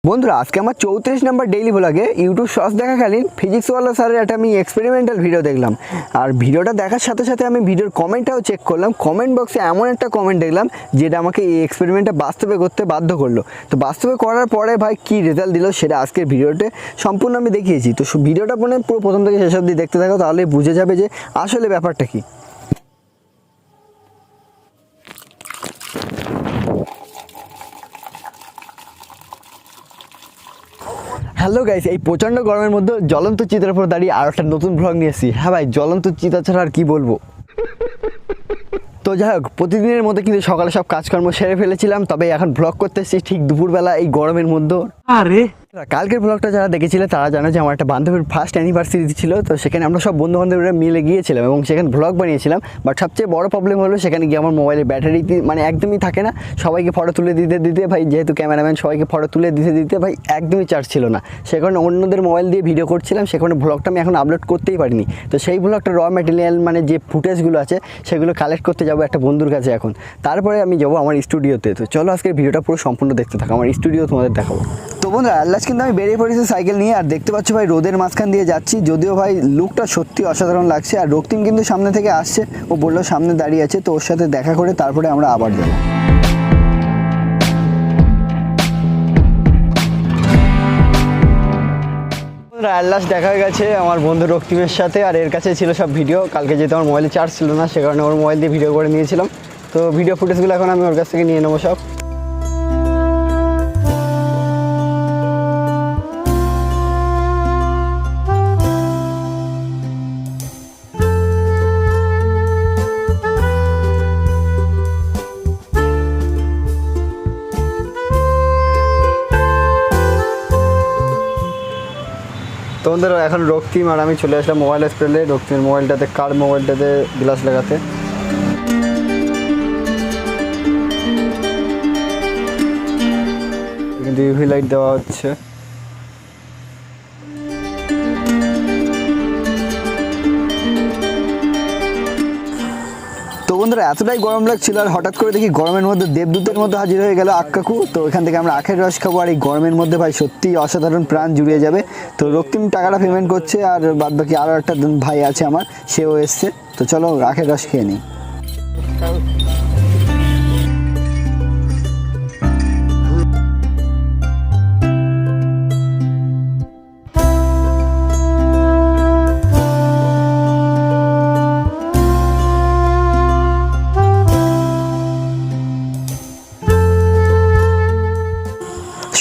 বন্ধুরা আজকে আমার 34 নম্বর ডেইলি ব্লগে ইউটিউব শর্টস দেখাকালীন ফিজিক্সওয়ালা স্যারের একটা আমি এক্সপেরিমেন্টাল ভিডিও দেখলাম। আর ভিডিওটা দেখার সাথে সাথে আমি ভিডিওর কমেন্টটাও চেক করলাম। কমেন্ট বক্সে এমন একটা কমেন্ট দেখলাম যেটা আমাকে এই এক্সপেরিমেন্টটা বাস্তবে করতে বাধ্য করলো। তো বাস্তবে করার পরে ভাই কী রেজাল্ট দিল সেটা আজকের ভিডিওতে সম্পূর্ণ আমি দেখিয়েছি। তো ভিডিওটা মানে পুরো প্রথম থেকে শেষ অবধি দেখতে থাকো, তাহলে বুঝে যাবে যে আসলে ব্যাপারটা কী। হ্যালো গাইস, এই প্রচণ্ড গরমের মধ্যে জ্বলন্ত চিতার উপর দাঁড়িয়ে আর একটা নতুন ব্লগ নিয়ে এসেছি। হ্যাঁ ভাই, জ্বলন্ত চিতা ছাড়া আর কি বলবো। তো যাই হোক, প্রতিদিনের মধ্যে কিন্তু সকালে সব কাজকর্ম সেরে ফেলেছিলাম, তবে এখন ব্লগ করতে এসেছি ঠিক দুপুরবেলা এই গরমের মধ্যে। আরে কালকের ব্লগটা যারা দেখেছিলে তারা জানে যে আমার একটা বান্ধবীর ফার্স্ট অ্যানিভার্সারি ছিল। তো সেখানে আমরা সব বন্ধু বান্ধবীরা মিলে গিয়েছিলাম এবং সেখানে ব্লগ বানিয়েছিলাম। বাট সবচেয়ে বড় প্রবলেম হলো সেখানে গিয়ে আমার মোবাইলের ব্যাটারি মানে একদমই থাকে না। সবাইকে ফটো তুলে দিতে ভাই, যেহেতু ক্যামেরাম্যান, সবাইকে ফটো তুলে দিতে ভাই একদমই চার্জ ছিল না। সে কারণে অন্যদের মোবাইল দিয়ে ভিডিও করছিলাম, সে কারণে ব্লগটা আমি এখন আপলোড করতেই পারিনি। তো সেই ব্লগটা র ম্যাটেরিয়াল মানে যে ফুটেজগুলো আছে সেগুলো কালেক্ট করতে যাবো একটা বন্ধুর কাছে এখন। তারপরে আমি যাবো আমার স্টুডিওতে। তো চলো আজকের ভিডিওটা পুরো সম্পূর্ণ দেখতে থাকো, আমার স্টুডিও তোমাদের দেখাবো। তো বন্ধুরা আল্লাহ কিন্তু আমি বেরিয়ে পড়েছি সাইকেল নিয়ে, আর দেখতে পাচ্ছ ভাই রোদের মাঝখান দিয়ে যাচ্ছি। যদিও ভাই লুকটা সত্যি অসাধারণ লাগছে। আর রক্তিম কিন্তু সামনে থেকে আসছে, ও বললো সামনে দাঁড়িয়ে আছে, তো ওর সাথে দেখা করে তারপরে আমরা আবার যাবো। লাস্ট দেখা হয়ে গেছে আমার বন্ধু রক্তিমের সাথে, আর এর কাছে ছিল সব ভিডিও। কালকে যেহেতু আমার মোবাইলে চার্জ ছিল না, সে কারণে ওর মোবাইল দিয়ে ভিডিও করে নিয়েছিলাম। তো ভিডিও ফুটেজগুলো এখন আমি ওর কাছ থেকে নিয়ে নেবো সব। তো বন্ধুরা এখন রক্তিম আর আমি চলে আসলাম মোবাইল স্প্রেলে। রক্তিমের মোবাইলটাতে, কার মোবাইলটাতে গ্লাস লাগাতে। কিন্তু ইউভি লাইট দেওয়া হচ্ছে। তো বন্ধুরা এতটাই গরম লাগছিল, আর হঠাৎ করে দেখি গরমের মধ্যে দেবদূতের মধ্যে হাজির হয়ে গেল আক্কাকু। তো এখান থেকে আমরা আখের রস খাবো, আর এই গরমের মধ্যে ভাই সত্যিই অসাধারণ, প্রাণ জুড়িয়ে যাবে। তো রক্তিম টাকাটা পেমেন্ট করছে, আর বাদ বাকি আরও একটা ভাই আছে আমার, সেও এসছে। তো চলো আখের রস খেয়ে নিই।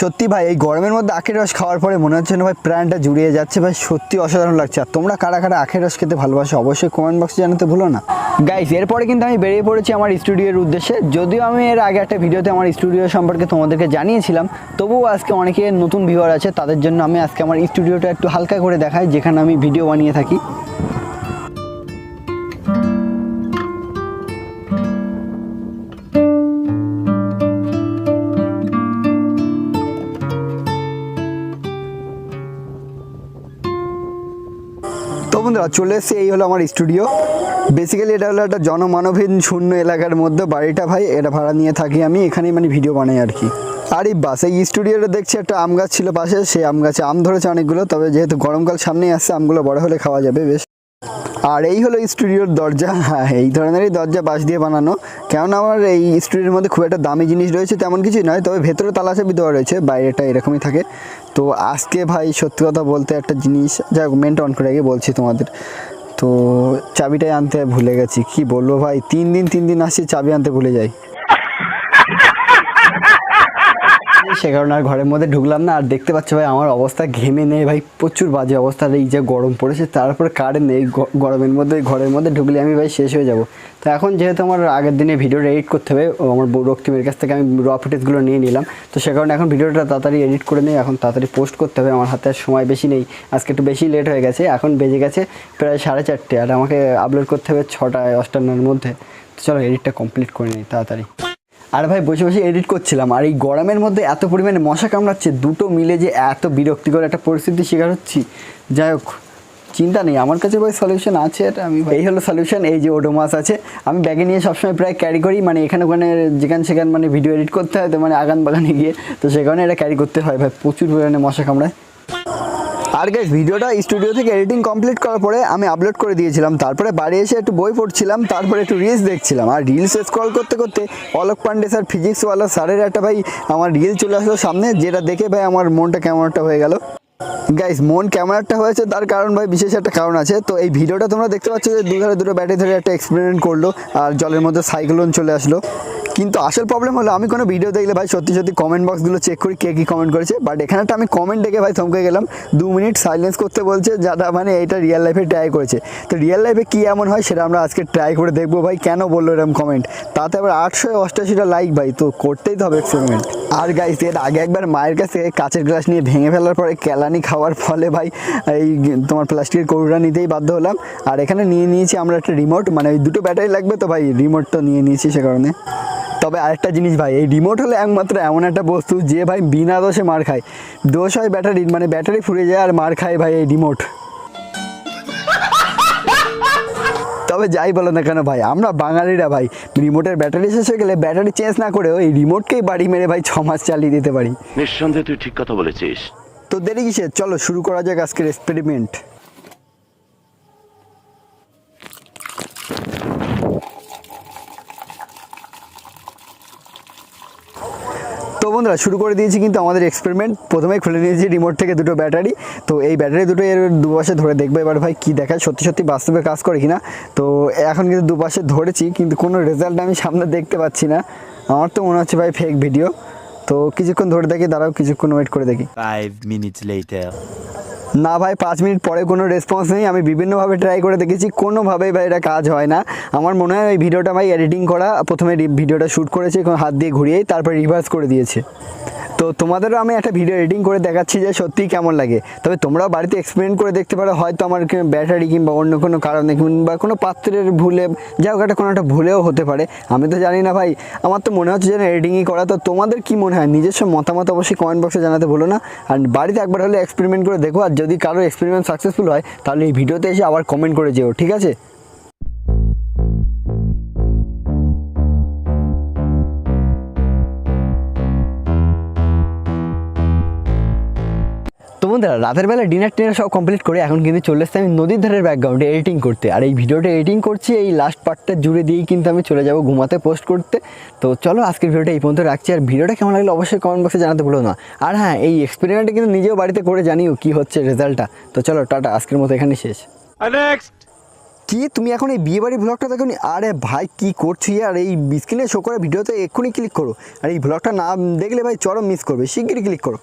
সত্যি ভাই এই গরমের মধ্যে আখের রস খাওয়ার পরে মনে হচ্ছে না ভাই প্রাণটা জুড়িয়ে যাচ্ছে ভাই, সত্যি অসাধারণ লাগছে। আর তোমরা কারা কারা আখের রস খেতে ভালোবাসো অবশ্যই কমেন্ট বক্সে জানাতে ভুলো না গাইস। এরপরে কিন্তু আমি বেরিয়ে পড়েছি আমার স্টুডিওর উদ্দেশ্যে। যদিও আমি এর আগে একটা ভিডিওতে আমার স্টুডিও সম্পর্কে তোমাদেরকে জানিয়েছিলাম, তবুও আজকে অনেকে নতুন ভিউয়ার আছে, তাদের জন্য আমি আজকে আমার স্টুডিওটা একটু হালকা করে দেখাই, যেখানে আমি ভিডিও বানিয়ে থাকি। তো বন্ধুরা চলে এসেছে, এই হলো আমার স্টুডিও। বেসিক্যালি এটা হলো একটা জনমানবহীন শূন্য এলাকার মধ্যে বাড়িটা ভাই, এটা ভাড়া নিয়ে থাকি আমি, এখানেই মানে ভিডিও বানাই আর কি। আর এই বাস এই স্টুডিওটা দেখছি একটা আম গাছ ছিল পাশে, সেই আম গাছে আম ধরেছে অনেকগুলো, তবে যেহেতু গরমকাল সামনেই আসছে আমগুলো বড় হলে খাওয়া যাবে বেশ। আর এই হলো স্টুডিওর দরজা। হ্যাঁ, এই ধরনেরই দরজা বাঁশ দিয়ে বানানো, কেননা আমার এই স্টুডিওর মধ্যে খুব একটা দামি জিনিস রয়েছে তেমন কিছুই নয়, তবে ভেতরে তালাচাবি দেওয়া রয়েছে, বাইরেটা এরকমই থাকে। তো আজকে ভাই সত্যি কথা বলতে একটা জিনিস, যাই হোক মেনটা অন করে আগে বলছি তোমাদের। তো চাবিটাই আনতে ভুলে গেছি, কি বলবো ভাই, 3 দিন আসছি চাবি আনতে ভুলে যাই, সে কারণে আর ঘরের মধ্যে ঢুকলাম না। আর দেখতে পাচ্ছ ভাই আমার অবস্থা, ঘেমে নেই ভাই, প্রচুর বাজে অবস্থা। আর এই যে গরম পড়েছে, তারপরে কারেন্ট নেই, গরমের মধ্যে ঘরের মধ্যে ঢুকলে আমি ভাই শেষ হয়ে যাব। তো এখন যেহেতু আমার আগের দিনে ভিডিওটা এডিট করতে হবে, আমার রক্তিমের কাছ থেকে আমি র ফুটেজগুলো নিয়ে নিলাম, তো সে কারণে এখন ভিডিওটা তাড়াতাড়ি এডিট করে নিই, এখন তাড়াতাড়ি পোস্ট করতে হবে। আমার হাতে আর সময় বেশি নেই, আজকে একটু বেশি লেট হয়ে গেছে, এখন বেজে গেছে প্রায় 4:30, আর আমাকে আপলোড করতে হবে 6:58-এর মধ্যে। তো চলো এডিটটা কমপ্লিট করে নিই তাড়াতাড়ি। আর ভাই বসে বসে এডিট করছিলাম, আর এই গরমের মধ্যে এত পরিমাণে মশা কামড়াচ্ছে, দুটো মিলে যে এত বিরক্তিকর একটা পরিস্থিতির শিকার হচ্ছি। যাই হোক চিন্তা নেই, আমার কাছে ভাই সলিউশন আছে। এটা আমি এই হলো সলিউশন, এই যে ওডোমাস আছে, আমি ব্যাগে নিয়ে সবসময় প্রায় ক্যারি করি, মানে এখানে ওখানে যেখানে সেখানে মানে ভিডিও এডিট করতে হয় তো মানে আগান বাগানে গিয়ে, তো সেখানে এটা ক্যারি করতে হয় ভাই, প্রচুর পরিমাণে মশা কামড়ায়। আর গাইস ভিডিওটা স্টুডিও থেকে এডিটিং কমপ্লিট করার পরে আমি আপলোড করে দিয়েছিলাম, তারপরে বাড়ি এসে একটু বই পড়ছিলাম, তারপরে একটু রিলস দেখছিলাম, আর রিলস স্ক্রল করতে করতে অলোক পান্ডে স্যার ফিজিক্সওয়ালা স্যারের একটা ভাই আমার রিল চলে আসলো সামনে, যেটা দেখে ভাই আমার মনটা কেমন একটা হয়ে গেল। গাইস মন কেমন একটা হয়েছে তার কারণ ভাই বিশেষ একটা কারণ আছে। তো এই ভিডিওটা তোমরা দেখতে পাচ্ছ যে দুটো ব্যাটারি ধরে একটা এক্সপেরিমেন্ট করলো আর জলের মধ্যে সাইক্লোন চলে আসলো। কিন্তু আসল প্রবলেম হলো আমি কোনো ভিডিও দেখলে ভাই সত্যি সত্যি কমেন্ট বক্সগুলো চেক করি কে কী কমেন্ট করেছে, বাট এখানে একটা আমি কমেন্ট দেখে ভাই থমকে গেলাম। 2 মিনিট সাইলেন্স করতে বলছে, যারা মানে এটা রিয়েল লাইফে ট্রাই করেছে। তো রিয়েল লাইফে কী এমন হয় সেটা আমরা আজকে ট্রাই করে দেখবো ভাই, কেন বললো এরকম কমেন্ট, তাতে আবার 888টা লাইক ভাই, তো করতেই তো হবে এক্সপেরিমেন্ট। আর গাইস এর আগে একবার মায়ের কাছে কাচের গ্লাস নিয়ে ভেঙে ফেলার পরে কেলানি খাওয়ার ফলে ভাই এই তোমার প্লাস্টিকের কৌড়া নিতেই বাধ্য হলাম। আর এখানে নিয়ে নিয়েছি আমরা একটা রিমোট, মানে ওই 2টো ব্যাটারি লাগবে তো ভাই রিমোটটা নিয়ে নিয়েছি সে কারণে। তবে আরেকটা জিনিস ভাই, এই রিমোট হলো একমাত্র এমন একটা বস্তু যে ভাই বিনা দোষে মার খায়। দোষ হয় ব্যাটারির, মানে ব্যাটারি ফুরে যায় আর মার খায় ভাই এই রিমোট। তবে যাই বলো না কেন ভাই, আমরা বাঙালিরা ভাই রিমোটের ব্যাটারি শেষ হয়ে গেলে ব্যাটারি চেঞ্জ না করেও এই রিমোটকেই বাড়ি মেরে ভাই 6 মাস চালিয়ে দিতে পারি। নিঃসন্দেহে তুই ঠিক কথা বলেছিস। তো দেরি কিসের, চলো শুরু করা যাক আজকের এক্সপেরিমেন্ট। তো বন্ধুরা শুরু করে দিয়েছি কিন্তু আমাদের এক্সপেরিমেন্ট। প্রথমেই খুলে নিয়েছি রিমোট থেকে 2টো ব্যাটারি। তো এই ব্যাটারি দুটো এর দুপাশে ধরে দেখবো এবার ভাই কী দেখায়, সত্যি সত্যি বাস্তবে কাজ করে কিনা। তো এখন কিন্তু দুপাশে ধরেছি কিন্তু কোনো রেজাল্ট আমি সামনে দেখতে পাচ্ছি না, আমার তো মনে হচ্ছে ভাই ফেক ভিডিও। তো কিছুক্ষণ ধরে দেখি, দাঁড়াও কিছুক্ষণ ওয়েট করে দেখি। 5 minutes later. না ভাই 5 মিনিট পরে কোনো রেসপন্স নেই। আমি বিভিন্নভাবে ট্রাই করে দেখেছি, কোনোভাবেই ভাই এটা কাজ হয় না। আমার মনে হয় এই ভিডিওটা ভাই এডিটিং করা, প্রথমে ভিডিওটা শ্যুট করেছে হাত দিয়ে ঘুরিয়েই, তারপর রিভার্স করে দিয়েছে। তো তোমাদেরও আমি একটা ভিডিও এডিটিং করে দেখাচ্ছি যে সত্যিই কেমন লাগে। তবে তোমরাও বাড়িতে এক্সপেরিমেন্ট করে দেখতে পারো, হয়তো আমার ব্যাটারি কিংবা অন্য কোনো কারণে কিংবা কোনো পাত্রের ভুলে, যা হোক একটা কোনো একটা ভুলেও হতে পারে, আমি তো জানি না ভাই। আমার তো মনে হচ্ছে যেন এডিটিংই করা। তো তোমাদের কি মনে হয়, নিজস্ব মতামত অবশ্যই কমেন্ট বক্সে জানাতে ভুলো না। আর বাড়িতে একবার হলে এক্সপেরিমেন্ট করে দেখো, আর যদি কারোর এক্সপেরিমেন্ট সাকসেসফুল হয় তাহলে এই ভিডিওতে এসে আবার কমেন্ট করে যেও, ঠিক আছে? তো বন্ধুরা রাতের বেলা ডিনার সব কমপ্লিট করে এখন কিন্তু চলে এসেছি আমি নদীর ধারের ব্যাকগ্রাউন্ডে এডিটিং করতে। আর এই ভিডিওটা এডিটিং করছি, এই লাস্ট পার্টটা জুড়ে দিয়েই কিন্তু আমি চলে যাব ঘুমাতে পোস্ট করতে। তো চলো আজকের ভিডিওটা এই পর্যন্ত রাখছি। আর ভিডিওটা কেমন লাগলো অবশ্যই কমেন্ট বক্সে জানাতে ভুলো না। আর হ্যাঁ, এই এক্সপেরিমেন্টটা কিন্তু নিজেও বাড়িতে করে জানিও কী হচ্ছে রেজাল্টটা। তো চলো টাটা, আজকের মতো এখানে শেষ। কি তুমি এখন এই বিয়েবাড়ি ব্লগটা দেখো নি? আরে ভাই কি করছি, আর এই স্ক্রিনে শো করা ভিডিওতে এক্ষুনি ক্লিক করো। আর এই ব্লগটা না দেখলে ভাই চরম মিস করবে, শিগগিরই ক্লিক করো।